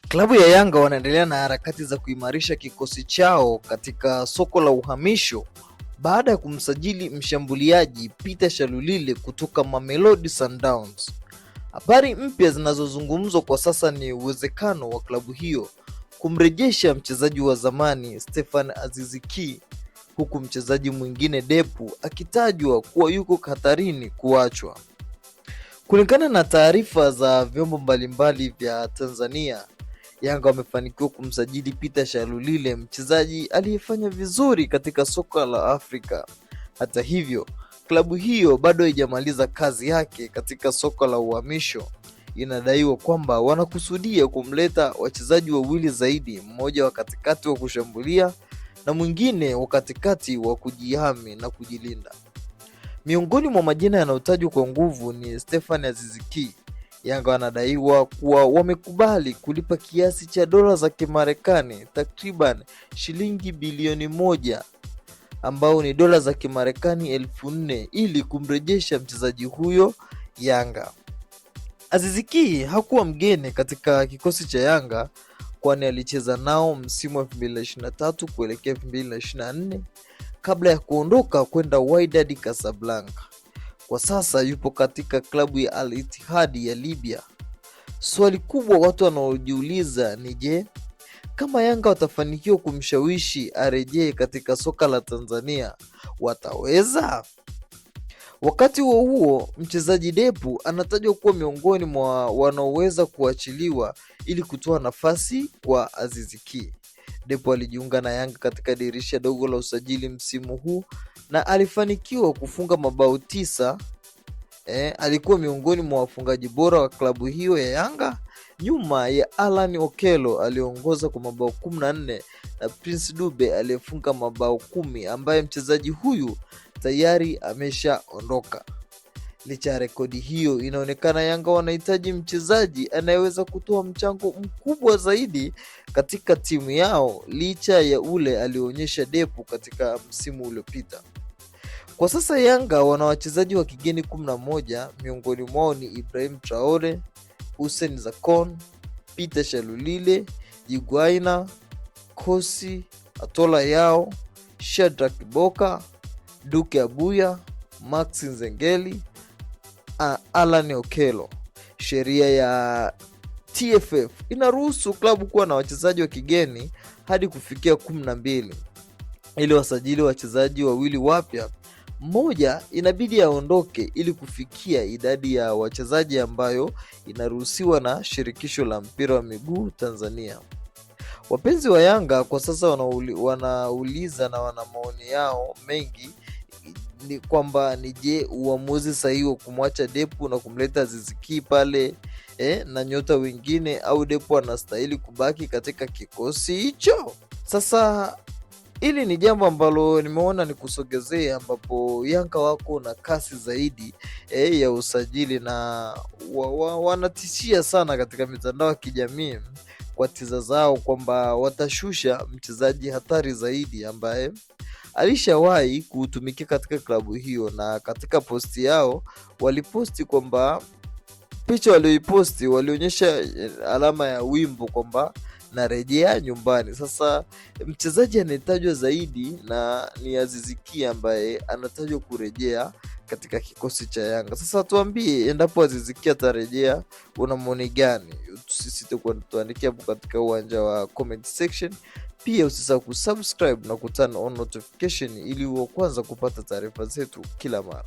Klabu ya Yanga wanaendelea na harakati za kuimarisha kikosi chao katika soko la uhamisho baada ya kumsajili mshambuliaji Peter Shalulile kutoka Mamelodi Sundowns. Habari mpya zinazozungumzwa kwa sasa ni uwezekano wa klabu hiyo kumrejesha mchezaji wa zamani Stefan Aziz Ki, huku mchezaji mwingine Depu akitajwa kuwa yuko hatarini kuachwa. Kulingana na taarifa za vyombo mbalimbali vya Tanzania, Yanga wamefanikiwa kumsajili Peter Shalulile, mchezaji aliyefanya vizuri katika soka la Afrika. Hata hivyo, klabu hiyo bado haijamaliza kazi yake katika soka la uhamisho. Inadaiwa kwamba wanakusudia kumleta wachezaji wawili zaidi, mmoja wa katikati wa kushambulia na mwingine wa katikati wa kujihami na kujilinda. Miongoni mwa majina yanayotajwa kwa nguvu ni Stefan Aziz Ki. Yanga wanadaiwa kuwa wamekubali kulipa kiasi cha dola za Kimarekani takriban shilingi bilioni 1, ambao ni dola za Kimarekani 4,000 ili kumrejesha mchezaji huyo Yanga. Aziz Ki hakuwa mgeni katika kikosi cha Yanga, kwani alicheza nao msimu wa 2023 kuelekea 2024 kabla ya kuondoka kwenda Wydad Casablanca. Kwa sasa yupo katika klabu ya Al Ittihad ya Libya. Swali kubwa watu wanaojiuliza ni je, kama Yanga watafanikiwa kumshawishi arejee katika soka la Tanzania, wataweza? Wakati huo huo, mchezaji Depu anatajwa kuwa miongoni mwa wanaoweza kuachiliwa ili kutoa nafasi kwa Aziz Ki. Depu alijiunga na Yanga katika dirisha dogo la usajili msimu huu na alifanikiwa kufunga mabao 9. Alikuwa miongoni mwa wafungaji bora wa klabu hiyo ya Yanga, nyuma ya Alan Okello aliongoza kwa mabao 14 na Prince Dube aliyefunga mabao 10, ambaye mchezaji huyu tayari ameshaondoka. Licha ya rekodi hiyo, inaonekana Yanga wanahitaji mchezaji anayeweza kutoa mchango mkubwa zaidi katika timu yao, licha ya ule alionyesha Depu katika msimu uliopita. Kwa sasa Yanga wana wachezaji wa kigeni 11, miongoni mwao ni Ibrahim Traore, Hussein Zakon, Peter Shalulile, Higuaina, Kosi, Atola Yao, Shadrack Boka, Duke Abuya, Max Nzengeli, Alan Okello. Sheria ya TFF inaruhusu klabu kuwa na wachezaji wa kigeni hadi kufikia 12. Ili wasajili wachezaji wawili wapya, mmoja inabidi aondoke ili kufikia idadi ya wachezaji ambayo inaruhusiwa na shirikisho la mpira wa miguu Tanzania. Wapenzi wa Yanga kwa sasa wanauliza na wana maoni yao mengi, ni kwamba ni je, uamuzi sahihi wa kumwacha Depu na kumleta Aziz Ki pale na nyota wengine, au Depu anastahili kubaki katika kikosi hicho? Sasa hili ni jambo ambalo nimeona ni kusogezea, ambapo Yanga wako na kasi zaidi ya usajili na wanatishia sana katika mitandao ya kijamii kwa tiza zao kwamba watashusha mchezaji hatari zaidi ambaye alishawahi kutumikia katika klabu hiyo. Na katika posti yao waliposti kwamba picha walioiposti walionyesha alama ya wimbo kwamba narejea nyumbani. Sasa mchezaji anayetajwa zaidi na ni Aziz Ki ambaye anatajwa kurejea katika kikosi cha Yanga. Sasa tuambie, endapo Aziz Ki atarejea, una maoni gani? Tusisite kutuandikia hapo katika uwanja wa comment section. Pia usisahau kusubscribe na kuturn on notification ili uwe kwanza kupata taarifa zetu kila mara.